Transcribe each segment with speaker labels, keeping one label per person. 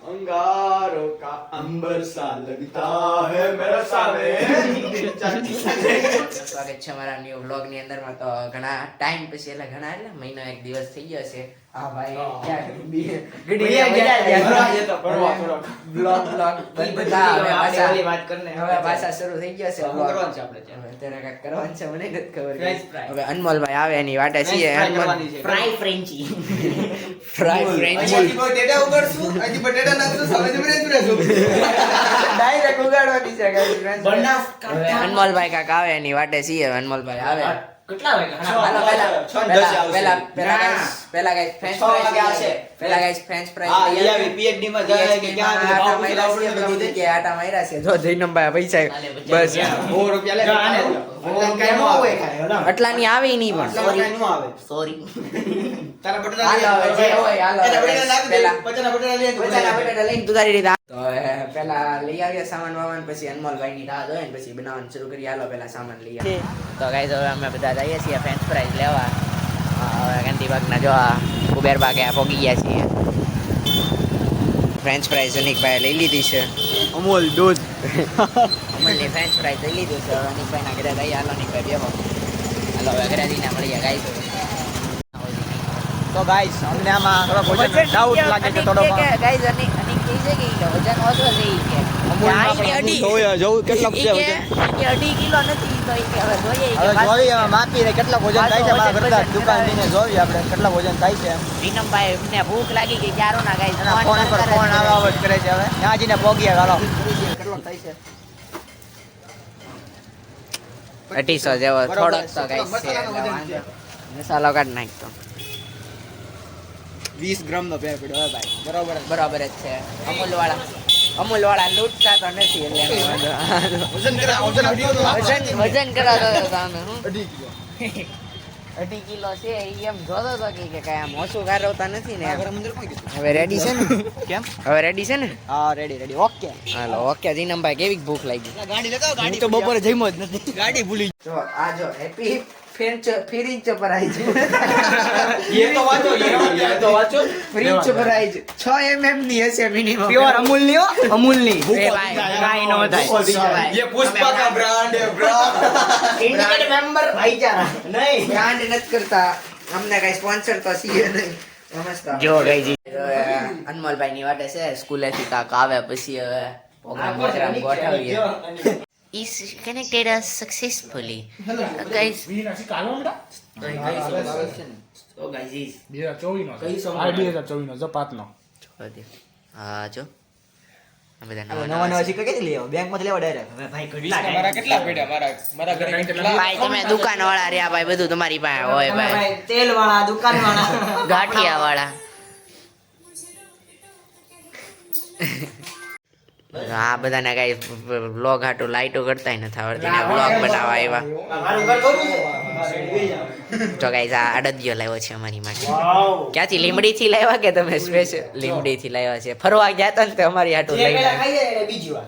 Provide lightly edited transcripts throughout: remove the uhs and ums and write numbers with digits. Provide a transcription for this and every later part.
Speaker 1: अंगारों का अंबर सा लगता है मेरा सावे
Speaker 2: સ્વાગત છે મારા ન્યુ વ્લોગ ની અંદર માં. તો ઘણા ટાઈમ પછી એટલે ઘણા એટલે મહિનો એક દિવસ થઈ ગયો છે. આ ભાઈ ક્યાં બ્લોગ બધા હવે પાછા શરૂ થઈ ગયા છે. તેને કાંઈક કરવાનું છે, મને નથી ખબર. હવે અનમોલભાઈ આવે એની વાટે છીએ.
Speaker 3: ફ્રાય ફ્રેન્ચી
Speaker 2: ફ્રાય ફ્રેન્ચી ડાયરેક્ટ ઉગાડવાની છે guys. હવે અનમોલભાઈ કાંઈક આવે એની વાટે છીએ. અનમોલભાઈ આવે
Speaker 3: કેટલા વાગ્યા?
Speaker 2: હાલો પેલા guys ફ્રેન્ચ ફ્રાઈઝ પેલા guys ફ્રેન્ચ ફ્રાઈઝ લઈ આવી.
Speaker 1: PhD માં જાય કે ક્યાં
Speaker 2: આટા માર્યા છે. જો જૈનમભાઈ પૈસા બસ
Speaker 1: 100 રૂપિયા લે આને કઈ નો હોય ખાય
Speaker 2: આટલાની આવી નહીં પણ
Speaker 1: કઈ નો આવે
Speaker 3: સોરી
Speaker 1: તારા બટેટા
Speaker 2: હાલો હવે જે હોય હાલો પેલા
Speaker 1: બટેટા લઈ
Speaker 2: બચાના બટેટા લઈને તું તારી રીતે. તો હવે પેલા લઈ આવીએ સામાન વામાન, પછી અનમોલભાઈ ની રાહ જોઈએ ને પછી બનાવવાનું શરૂ કરીએ. હાલો પેલા સામાન લઈ આવીએ. તો ગાઈસ હવે અમે બધા જઈએ છીએ ફ્રેન્ચ ફ્રાઈઝ લેવા. હવે ગાંધીબાગના જો આ કુબેરબાગ આ પહોંચી ગયા છીએ. ફ્રેન્ચ ફ્રાઈઝ અનિકભાઈ લઈ લીધી છે.
Speaker 1: અમૂલ દૂધ
Speaker 2: અમૂલની ફ્રેન્ચ ફ્રાઈઝ લઈ લીધું છે. હવે અનિકભાઈના ઘરે જઈએ. હાલો અનિકભાઈ બેહો. હાલો હવે ઘરે જઈને મળીએ ગાઈસ.
Speaker 1: તો ગાઈસ અમને આમાં થોડો ભોજન ડાઉટ લાગે છે થોડો
Speaker 2: ગાઈસ અનિક કહી છે કે વજન ઓછો છે ઈ કે
Speaker 1: જોવું કેટલો છે વજન
Speaker 2: 2.5 કિલો નથી. તો ઈ કે હવે જોઈએ
Speaker 1: હવે જોઈએ માપીને કેટલા વજન થાય છે. મારા ઘરના દુકાન લઈને જોઈએ આપણે કેટલા વજન થાય છે.
Speaker 2: વિનમભાઈ મને ભૂખ લાગી ગઈ ક્યારો ના ગાઈસ.
Speaker 1: ફોન પર ફોન આવે કરે છે. હવે ત્યાં જઈને પોગીએ. હાલો કેટલો થાય છે
Speaker 2: 250 જેવો થોડોક તો ગાઈસ છે. મસાલો કાઢ નાખતો
Speaker 1: 20 ગ્રામ નો પેર પડ્યો હે ભાઈ.
Speaker 2: બરાબર જ છે. અમૂલ વાળા લૂટતા તો નથી એટલે
Speaker 1: વજન કરાવો
Speaker 2: વજન કરાવતો હતો સામે.
Speaker 1: 2.5 કિલો
Speaker 2: 2.5 કિલો છે. ઈ એમ જોતો હતો કે કઈ આમ ઓછું કાઢવતા નથી ને.
Speaker 1: મંદિર કોઈ ગયું
Speaker 2: હવે રેડી છે ને?
Speaker 1: કેમ
Speaker 2: હવે રેડી છે ને?
Speaker 1: હા રેડી ઓકે.
Speaker 2: Hello okay. જીનમભાઈ કેવી ભૂખ લાગી?
Speaker 1: ગાડી લગાવ ગાડી તો બપોરે જમ્યો જ નથી. ગાડી ભૂલી
Speaker 2: જો આ જો હેપી ફ્રીજ પર આવી છે.
Speaker 1: ये तो वाचो
Speaker 2: ફ્રીજ પર આવી છે. 6 mm ની હશે મિનિમમ.
Speaker 1: प्योर अमूल नहीं हो अमूल नहीं
Speaker 2: કાઈ નો થાય.
Speaker 1: ये पुष्पा का ब्रांड है ब्रांड
Speaker 3: ઇન્ડિકેટ મેમ્બર ભાઈચારા
Speaker 1: नहीं
Speaker 2: બ્રાન્ડ નથી કરતા. અમને કઈ સ્પોન્સર તો છીએ નહીં. નમસ્કાર.
Speaker 3: જો ગાઈજી
Speaker 2: અનમોલભાઈ ની વાટે છે. સ્કૂલેથી કાક આવે પછી હવે પ્રોગ્રામ ગોઠવીએ. is connected us successfully. Guys,
Speaker 3: તો ગાઈઝ
Speaker 4: 2024
Speaker 2: હા જો આ બધા
Speaker 1: नवा
Speaker 2: નવા
Speaker 1: नवा सिक्का कैसे लिया बैंक में लेवा डायरेक्ट
Speaker 3: હવે ભાઈ કેટલા
Speaker 2: ભાઈ તમે દુકાન વાળા રહ્યા ભાઈ. બધું તમારી પાસે હોય ભાઈ.
Speaker 3: તેલ વાળા દુકાન વાળા
Speaker 2: ગાંઠિયા વાળા. આ બધાને કઈ વ્લોગ હાટું લાઈટો કરતા નથી આવડતી ને વ્લોગ બનાવવા આવ્યા.
Speaker 3: મારું ઘર કરું
Speaker 2: તો ગાઈઝ આ અડદિયો લાવ્યો છે અમારી માટે. ક્યાંથી? લીમડી થી લાવ્યા કે તમે સ્પેશિયલ લીમડી થી લાવ્યા છે? ફરવા ગયા તા ને તો અમારી હાટું
Speaker 3: જે
Speaker 2: લઈ
Speaker 3: પેલા ખાઈ જાય એને બીજી વાર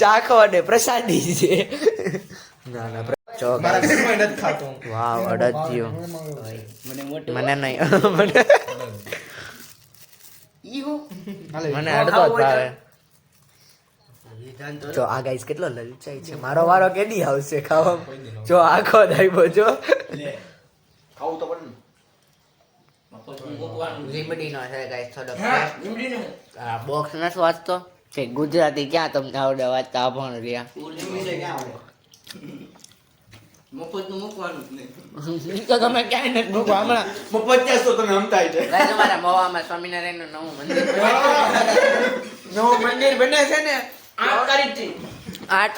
Speaker 2: ચાખો ને પ્રસાદી છે. ના ના જો વાવ અડદિયો મને નહીં મને અડધો જ ભાવે. જો આ ગાઈસ કેટલો લલચાઈ છે. મારો વારો કેદી આવશે ખાવા? જો આખો દાઈબો જો
Speaker 1: खाऊ तो पण
Speaker 2: લીમડીનો છે ગાઈસ થોડો. આ બોક્સ નથી વાંચતો કે ગુજરાતી ક્યાં તમને આવડે વાંચતા પણ રહ્યા.
Speaker 1: मुझे क्या आवड़े
Speaker 3: મફત નું મૂકવાનું જ નહીં.
Speaker 2: તો તમે ક્યાંય નથી મૂકો હમણાં.
Speaker 1: 50 તો તમે હમતા છે
Speaker 2: ગાઈસ અમારા મવામાં સ્વામિનારાયણનું નવું મંદિર બને છે ને. 8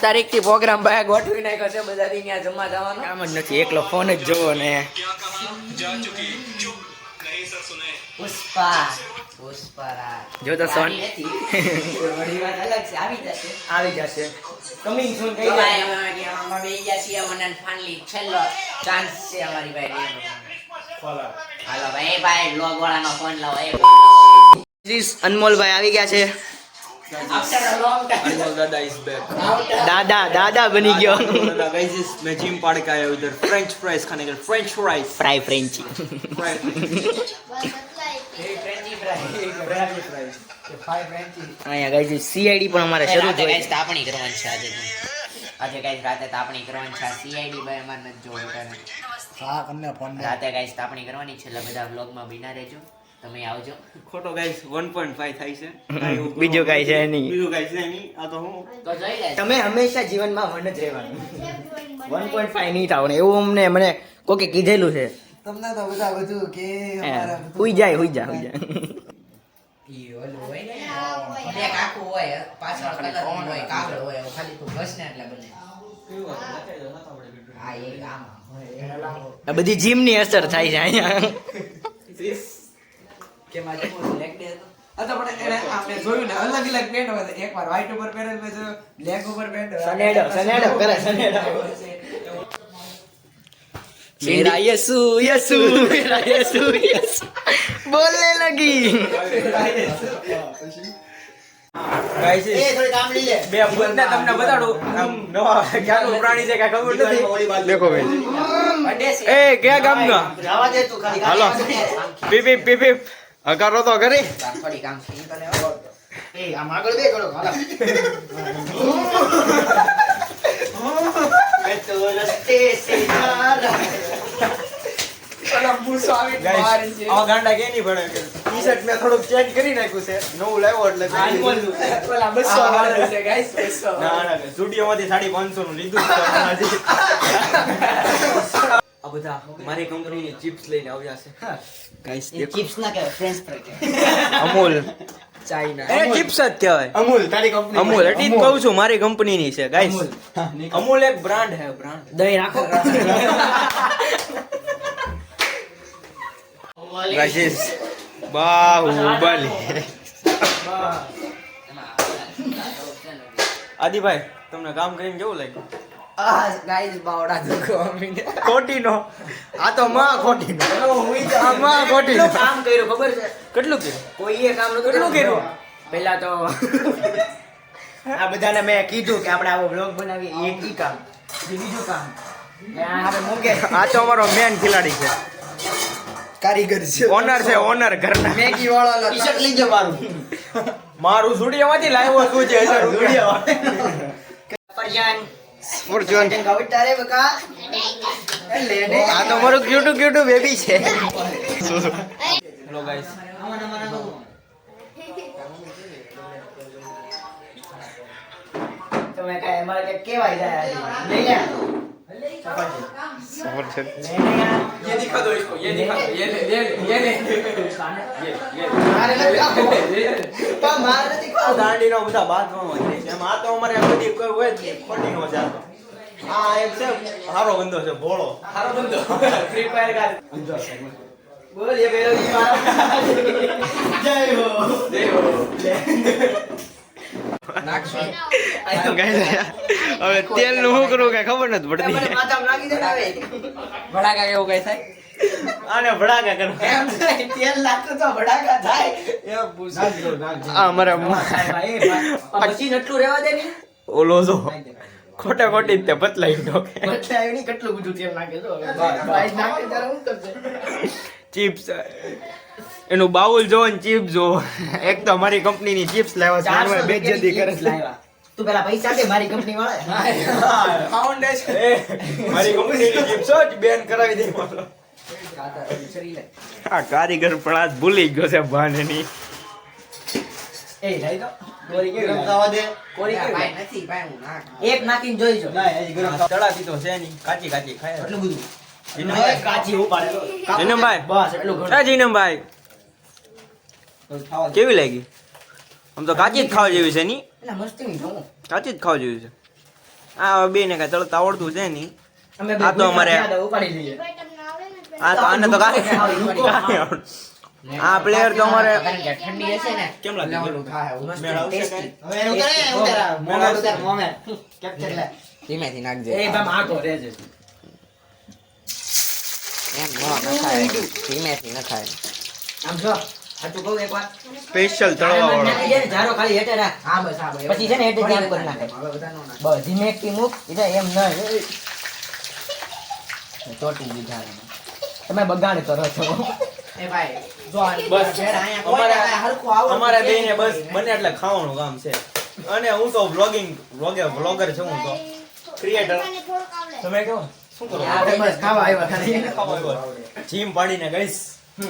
Speaker 2: તારીખથી પ્રોગ્રામ ભાઈ ગોઠવી નાખ્યો છે. બધા ત્યાં જમવા જવાનો
Speaker 1: કામ જ નથી. એકલો ફોન જ જોવો ને
Speaker 2: પુષ્પા પુષ્પરાજ
Speaker 1: જો તો સોન
Speaker 2: વળી વાત અલગ છે. આવી જશે
Speaker 1: આવી જશે કમિંગ સૂન
Speaker 2: તો ભાઈ અમે બે ગયા છીએ. મને ફાઇનલી છેલ્લો ચાન્સ છે અમારી ભાઈ. હાલો ભાઈ ભાઈ લોગ વાળાનો ફોન લાવો.
Speaker 1: અનમોલ ભાઈ આવી ગયા છે.
Speaker 2: After a long time.
Speaker 4: अनमोल दादा इज बैक
Speaker 1: દાદા બની ગયો
Speaker 4: दादा गाइस मैं जिम पढ़ के आया उधर फ्रेंच फ्राइज खाने के फ्रेंच फ्राइज
Speaker 1: ફ્રાય ફ્રેન્ચી અહીંયા ગાઈઝ સીઆઈડી પણ અમારે શરૂ
Speaker 2: રાતે
Speaker 1: થઈ
Speaker 2: guys તાપણી કરવાની છે આજે તો. આજે guys રાતે તાપણી કરવાની છે CID ભાઈ અમારે નથી જોવું ત્યારે. રાતે guys તાપણી કરવાની છે એટલે બધા vlogમાં બિના રહેજો તમે આવજો.
Speaker 4: ખોટો ગાઈસ 1.5 થાય છે
Speaker 1: બીજું કાંઈ છે નહીં.
Speaker 4: બીજું કાંઈ છે નહીં આ તો હું
Speaker 2: તો જોઈ લે.
Speaker 1: તમે હંમેશા જીવનમાં વન જ રહેવાનું 1.5 નહીં થવાનું એવું અમને મને કોકે કીધેલું છે
Speaker 3: તમને તો બધા બધું કે અમારા બધું
Speaker 1: હુઈ જાય
Speaker 2: ઈ ઓલું હોય ને એક આખું હોય પાછળ કલર હોય કાગળ હોય એવું ખાલી તું બસ ને એટલે બને. હા એક આમાં હોય.
Speaker 1: આ બધી જીમની અસર થાય છે અહીંયા
Speaker 2: કેમાં જમો લેગ ડે હતો.
Speaker 3: આ તો પણ એને આપણે જોયું ને અલગ અલગ પેન્ટ હોય એકવાર વ્હાઈટ ઉપર પહેરેલ મેં જોયું બ્લેક ઉપર પેન્ટ
Speaker 1: સનેડો કરે સનેડો मेरा यसु यसु मेरा यसु यसु बोलने लगी
Speaker 4: ગાઈસ
Speaker 3: થોડી કામ લઈ લે
Speaker 4: બે ભૂતને તમને બતાડું આમ નવા ક્યાંનું પ્રાણી છે કાંઈ ખબર નથી દેખો ભાઈ એ ક્યાં ગામના
Speaker 3: જવા દે તું ખાલી
Speaker 4: હાલો પીપ પીપ પીપ પીપ હકારો તો કરી
Speaker 2: થોડી કામ છે ઈ કરે.
Speaker 3: એ આમ આગળ બે કરો હાલો मैं तो रस्ते से जा रहा
Speaker 4: ગાઈસ આ ગાંડા કે નહીં પડે ટી-શર્ટ મેં થોડુંક ચેન્જ કરી નાખ્યું છે નવું લાવ્યો એટલે ના સ્ટુડિયોમાંથી 550 નું લીધું છે હજી. આ બધા મારી કંપનીની ચિપ્સ લઈને આવ્યા છે ગાઈસ
Speaker 3: चिप्स ना क्या फ्रेंच फ्राई
Speaker 4: અમૂલ
Speaker 3: चाइना
Speaker 4: એ ચિપ્સ જ કહેવાય
Speaker 3: अमूल तारी कंपनी
Speaker 4: અમૂલ એટલે જ કહું છું મારી કંપનીની છે ગાઈસ અમૂલ એક બ્રાન્ડ છે બ્રાન્ડ
Speaker 1: દહીં રાખો
Speaker 4: ગાઈસ બાહુબલી આદિભાઈ તમને કામ કરીને કેવું લાગ્યું
Speaker 2: ગાઈસ બાવડા દુખો અમીને.
Speaker 4: ખોટીનો આ તો માં ખોટીનો આ માં ખોટીનો
Speaker 1: કામ કર્યું ખબર છે
Speaker 4: કેટલું કર્યું
Speaker 1: કોઈએ કામ નતું
Speaker 4: કેટલું કર્યું?
Speaker 1: પહેલા તો આ બધાને મેં કીધું કે આપણે આવો બ્લોગ બનાવીએ એક ઈ કામ બીજું કામ હવે મૂકે
Speaker 4: આ તો અમારો મેન ખિલાડી છે
Speaker 3: कारीगर से
Speaker 4: ઓનર છે ઓનર ઘરના
Speaker 3: मैगी वाला टी-शर्ट ले जा मारू
Speaker 4: મારું સ્ટુડિયોમાંથી લાવ્યો છું જે 1000 રૂપિયા
Speaker 1: પરજાન
Speaker 4: ફોર્ચ્યુન
Speaker 3: गावट तारे बका ले ने
Speaker 4: આ તો મારું ક્યુટુ ક્યુટુ બેબી છે હેલો ગાઈસ
Speaker 1: તમે કાંઈ અમારે કંઈક કહેવાય જાય આજે. લઈ લે
Speaker 3: ये दिखा दो इसको ये दिखा दो ये ले मारे लग पा मारे दिखा
Speaker 4: દાંડીનો બધા બાથરૂમ છે એમ આ તો અમારે આ બધી કોઈ હોય જ નહીં ખોટીનો છે આ તો આ એક છે હારો બંદો છે ભોળો
Speaker 3: हारो बंदो फ्री फायर का
Speaker 1: બોલ એ પેલો ઈ મારો
Speaker 3: जय हो
Speaker 4: હવે તેલ નું શું કરવું કઈ ખબર નથી
Speaker 1: મને
Speaker 4: પડતી
Speaker 1: માથામાં લાગી જાય ને હવે
Speaker 2: ભડાકા કેવું કઈ થાય.
Speaker 4: આને ભડાકા કરવા
Speaker 3: એમ નહીં, તેલ નાખો તો ભડાકા થાય
Speaker 4: આ અમારા
Speaker 1: ભાઈ આ મશીન એટલું રહેવા દે ને
Speaker 4: ઓલો જો ખોટા ખોટી જ તે બદલાઈ ઠોકે
Speaker 1: એટલે આવી નહીં કેટલું બધું તેલ નાખે તો હવે ભાઈ નાખે ત્યારે હું કરશે
Speaker 4: ચિપ્સ એનું બાઉલ જો ને ચિપ્સ જો એક તો અમારી કંપનીની ચિપ્સ લાવ્યા છે મારી બેઇજ્જતી કરે છે
Speaker 1: તું પેલા પૈસા દે મારી કંપની વાળા
Speaker 3: ફાઉન્ડેશન
Speaker 4: એ, મારી કંપનીની ચિપ્સ જ બેન કરાવી દે બોલો આ કારીગર પણ આજ ભૂલી ગયો છે ભાનેની
Speaker 1: એ લઈ દો કોરી કેવી
Speaker 3: ગરમ
Speaker 1: લાગે?
Speaker 3: થવા દે
Speaker 1: કોરી કેવી
Speaker 2: ભાઈ
Speaker 1: લાગે?
Speaker 2: નથી ભાઈ હું નાખ.
Speaker 1: એક નાખીને જોઈજો
Speaker 3: ના હજી ગરમ થવા
Speaker 4: તળાતી તો છે નહીં કાચી કાચી ખાય
Speaker 1: એટલું બધું
Speaker 4: જીનમભાઈ.
Speaker 1: કાચી ઉપાડે
Speaker 4: જીનમભાઈ.
Speaker 1: બસ એટલું ઘણું.
Speaker 4: એ જીનમભાઈ
Speaker 3: થવા દે
Speaker 4: કેવી લાગી આમ તો કાચી જ ખાવા જેવી છે ની
Speaker 1: એટલે મસ્તી નહીં જોઉં.
Speaker 4: કાચી જ ખાવા જેવી છે આ બે ને કઈ તળતા આવડતું છે નહીં
Speaker 1: અમે બે
Speaker 4: આ તો અમારે-
Speaker 1: યાદ ઉપાડી લઈએ
Speaker 4: આ તો આને તો કાંઈ કાંઈ આવડતું. આ પ્લેયર તો અમારે
Speaker 2: કારણ કે ઠંડી હશે ને
Speaker 4: કેમ લાગે?
Speaker 2: એટલે ઓલું થાય એવું.
Speaker 4: મેળ આવશે
Speaker 1: Tasty.
Speaker 4: કાંઈ?
Speaker 3: હવે એનું કરે ઉતાર મોમેન્ટ ઉતાર મોમેન્ટ કેપ્ચર લે
Speaker 2: ધીમેથી નાખજે.
Speaker 1: એ ભાઈ માગો રહેજે
Speaker 2: એમ ન નખાય. ધીમેથી નખાય.
Speaker 1: આમ જો
Speaker 2: સાચું કહું એકવાર
Speaker 4: સ્પેશિયલ તળવા વાળો
Speaker 1: નાખી દે ને, જારો ખાલી હેઠે રાખ.
Speaker 2: હા બસ હા બસ
Speaker 1: પછી છે ને હેઠે ધ્યાન કરી નાખે.
Speaker 2: હવે બધા નો નાખે.
Speaker 1: બસ ધીમેકથી મૂક. એટલે એમ નહીં. ચોટી દીધા એને. તમે બગાડ કરો છો.
Speaker 2: એ ભાઈ જો આ
Speaker 4: બસ
Speaker 2: ઘેર અહીંયા કોઈ ના કાંઈ હરખું આવડતું
Speaker 4: અમારા
Speaker 2: નથી.
Speaker 4: બેને બસ બને એટલે ખાવાનું કામ છે અને હું તો વ્લોગર છું હું તો ક્રિએટર તમે કહો શું કરો
Speaker 1: આ તો બસ ખાવા આવ્યા ખાલી.
Speaker 4: જીમ પાડીને ગઈશ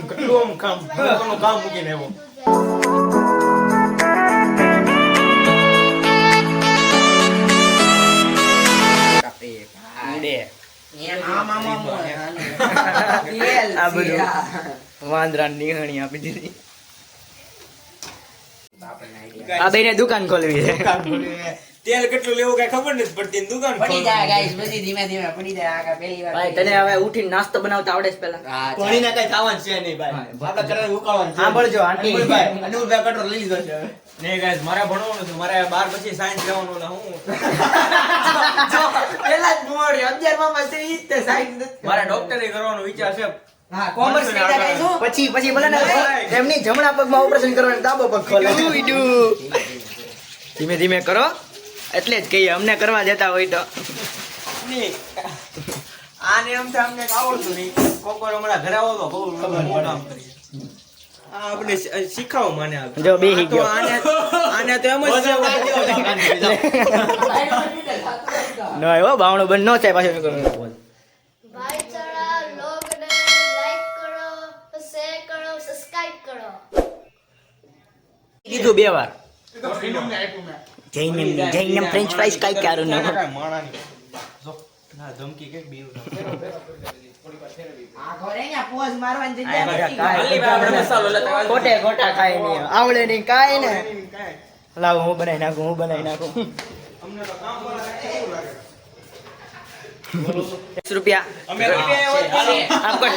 Speaker 4: કેટલું આમ કામ લોકોનું કામ મૂકીને આવ્યો
Speaker 2: બે એમ આમ આમ આમ તેલ
Speaker 1: આ બધું.
Speaker 2: છે.
Speaker 1: વાંદરા નિહણી આપી દીધી.
Speaker 2: આપણને idea.
Speaker 1: આ બેને દુકાન ખોલવી છે.
Speaker 4: તેલ કેટલું લેવું કઈ ખબર નથી પડતી ને દુકાન
Speaker 2: પડી જાય guys, પછી ધીમે ધીમે પડી જાય. આ પહેલી વાર
Speaker 1: ભાઈ તને હવે ઉઠીને નાસ્તો બનાવતા આવડે છે પેલા?
Speaker 2: હા,
Speaker 3: પાણીને કઈ થવાનું છે નહીં ભાઈ આપણે કરાવી ઉકાળવાનું છે.
Speaker 1: સાંભળજો આંટી.
Speaker 3: અનુભાઈ કંટ્રોલ લઈ લીધો છે હવે.
Speaker 4: નહીં ગાઈસ મારે ભણવાનું છે મારે 12 પછી સાયન્સ લેવાનું એટલે હું
Speaker 2: પેલા જ મોડી 11 માં છે ઈ જ તે science નથી.
Speaker 4: મારે ડોક્ટરી કરવાનો વિચાર છે
Speaker 2: હા, commerce લીધા guys હું.
Speaker 1: પછી ભલે ને એમની જમણા પગમાં ઓપરેશન કરવાનું, ડાબો પગ ખોલે. ધીમે ધીમે કરો એટલે જ કહીએ અમને કરવા દેતા હોય તો.
Speaker 4: નહીં. આને એમ થાય અમને કાંઈ આવડતું નહીં કોક વાર હમણાં ઘરે આવો તો બહુ ખબર કામ કરીએ આ આપણે શીખાવો મને આ.
Speaker 1: જો બેહી
Speaker 4: આ તો
Speaker 1: ગયો.
Speaker 4: આને તો એમ જ છે
Speaker 1: ન હો બાવણું બંધ ન થાય પાછું.
Speaker 5: ભાઈ ચડા લોગને લાઈક કરો શેર કરો સબસ્ક્રાઇબ કરો
Speaker 1: કીધું 2 વાર. જૈનમ ફ્રેન્ચ ફ્રાઈઝ કાઈ ક્યારું ન.
Speaker 4: માણાની જો ના ધમકી કે બીવ
Speaker 2: આ ઘરે ન્યા pause મારવાની
Speaker 1: આ બધા
Speaker 2: જગ્યા
Speaker 1: કાંઈ
Speaker 2: નથી.
Speaker 4: આપણે મસાલો લેતા આવ્યા.
Speaker 1: ખોટે ખોટા ખાય નહીં, આવડે નહીં કાંઈ ને. લાવ હું બનાવી નાખું, હું બનાવી નાખું.
Speaker 4: અમને તો કામ વાળા કેવું લાગે
Speaker 1: 10 રૂપિયા.
Speaker 4: અમે રૂપિયા
Speaker 1: આમ કોઈ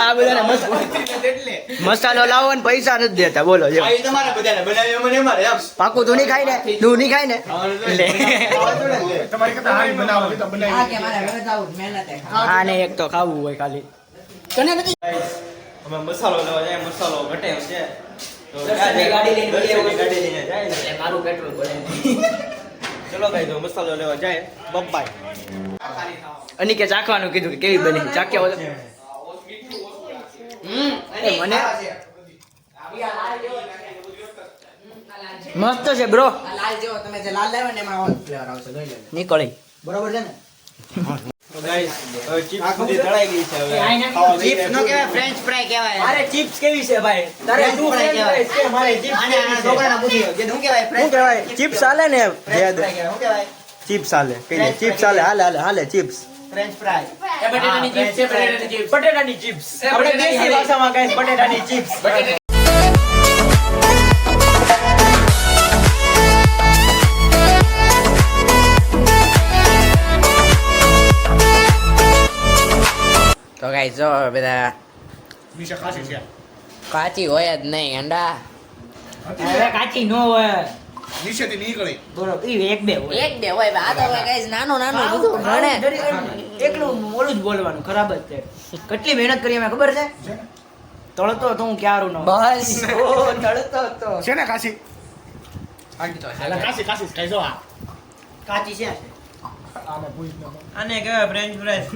Speaker 1: આ બધાને મસાલો લાવો ને પૈસા નથી દેતા. બોલો જો
Speaker 3: આ ઈ તમારે બધાને બનાવી મને અમારે એમ
Speaker 1: પાકું તું નહીં ખાય ને, તું નહીં ખાય ને લે.
Speaker 3: તમારી કરતા હારી બનાવો તો
Speaker 2: આ કે મારે ઘરે જાવું છે, મહેનતે ખાવા.
Speaker 1: આને એક તો ખાવું હોય ખાલી. તને નથી
Speaker 4: અમે મસાલો લેવા જાય મસાલો ઘટે એમ છે તો
Speaker 1: ગાડી લઈને જઈએ.
Speaker 4: ગાડી લઈને જાય ને.
Speaker 1: મારું પેટ્રોલ પડે.
Speaker 4: ચલો ભાઈ તો મસાલો લેવા જાય બબ્બાઈ
Speaker 1: અને કે ચાખવાનું કીધું કે કેવી બની. ચાખ્યા હોય તો? એ મને મસ્ત છે બ્રો.
Speaker 2: આ લાલ જેવો તમે જે લાલ લાવ્યો ને એમાં ઓન ફ્લેવર આવશે, જોઈ લેજો.
Speaker 1: નીકળી.
Speaker 2: બરોબર છે ને?
Speaker 4: તો ગાઈસ હવે ચિપ્સ બધી તળાઈ ગઈ છે હવે ખાવા લઈ
Speaker 1: ચિપ્સ નો
Speaker 4: જાય.
Speaker 1: કહેવાય, ફ્રેન્ચ ફ્રાય કહેવાય.
Speaker 4: મારે ચિપ્સ કેવી છે ભાઈ તારે
Speaker 1: French
Speaker 4: તું
Speaker 1: fry
Speaker 4: French
Speaker 1: કહેવાય.
Speaker 4: fries કે મારે ચિપ્સ
Speaker 1: આને આ છોકરાને પૂછી લો, કે શું કહેવાય?
Speaker 4: શું કહેવાય ચિપ્સ હાલે ને
Speaker 1: ફ્રેન્ચ ફ્રાય કહેવાય. શું કહેવાય?
Speaker 4: ચિપ્સ હાલે કઈ
Speaker 1: French
Speaker 4: ચિપ્સ
Speaker 1: fry
Speaker 4: હાલે હાલે હાલે હાલે ચિપ્સ
Speaker 1: ફ્રેન્ચ ફ્રાય.
Speaker 2: બટેટાની chips છે, બટેટાની chips.
Speaker 4: બટેટાની ચિપ્સ આપણે
Speaker 2: બટેટાની
Speaker 4: દેશી ભાષામાં કહીએ બટેટાની ચિપ્સ
Speaker 2: તો ગાઈસ જો બધા
Speaker 3: વિશે ખાસી છે
Speaker 2: કાચી હોય જ નહીં અંડા.
Speaker 1: હવે કાચી નો હોય.
Speaker 3: નીચેથી નીકળી
Speaker 1: બરોબર. ઈ એક બે હોય.
Speaker 2: એક બે હોય આ તો ગાઈસ નાનું નાનું બધું
Speaker 1: ઘણે
Speaker 2: ઘણે.
Speaker 1: એકલું ઓલું જ બોલવાનું, ખરાબ જ છે. કેટલી મહેનત કરી અમે ખબર છે? તળતો તો હું ક્યારું નો.
Speaker 2: બસ ઓ તળતો તો
Speaker 3: છે ને ખાસી
Speaker 2: આંટી તો છે.
Speaker 3: ખાસી ખાસી ખાઈ જો આ
Speaker 1: કાચી છે.
Speaker 3: આને પૂછ ન
Speaker 4: આને કહેવાય ફ્રેન્ચ ફ્રાઈસ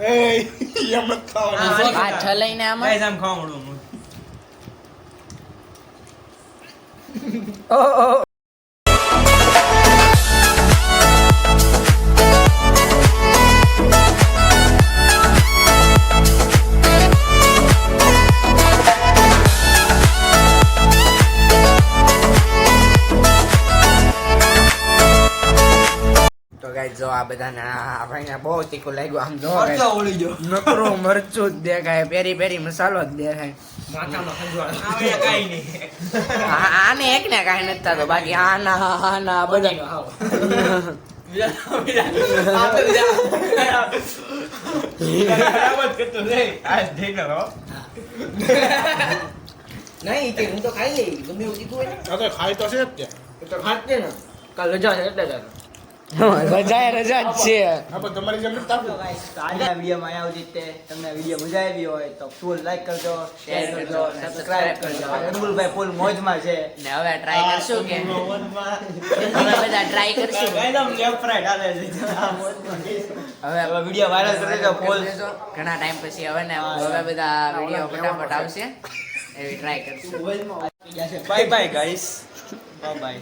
Speaker 3: એ એમ ન ખાવાનું
Speaker 2: આ છ લઈને આમાં
Speaker 4: ગાઈસ આમ ખાવા મળું
Speaker 2: તો ગાઈસ જો આ બધાને આ ભાઈને બહુ તીખું લાગ્યું આમ જો
Speaker 4: મરચો ઓળી ગયો
Speaker 2: નકરો મરચું જ દેખાય, પેરી પેરી મસાલો જ દેખાય.
Speaker 4: આવે કાઈ નહીં
Speaker 2: આને એક ને કાંઈ નથી થતું, બાકી આના બધા નહીં કે હું તો ખાઈ લઈ ગમે એવું તીખું હોય ને.
Speaker 3: આ તો ખાઈ તો છે જ તે
Speaker 1: ખાતે ને કાલ રજા છે એટલે જ.
Speaker 2: રજા રજા જ છે
Speaker 1: આજના વિડીયોમાં આવ્યા સુધી તે તમને વિડીયો મજા આવી હોય તો ફૂલ લાઈક કરજો શેર કરજો સબસ્ક્રાઇબ કરજો અનુકુલભાઈ ફૂલ મોજમાં છે
Speaker 2: ને હવે ટ્રાય કરશું કે હવે બધા ટ્રાય કરશું
Speaker 1: એકદમ લેફ્ટ રાઈટ હાલે છે
Speaker 2: હવે
Speaker 1: હવે વિડીયો વાયરલ કરી દેજો ફૂલ
Speaker 2: ઘણા ટાઈમ પછી હવે ને હવે બધા વિડીયો ફટાફટ આવશે એવી ટ્રાય કરશું
Speaker 4: bye bye guys bye bye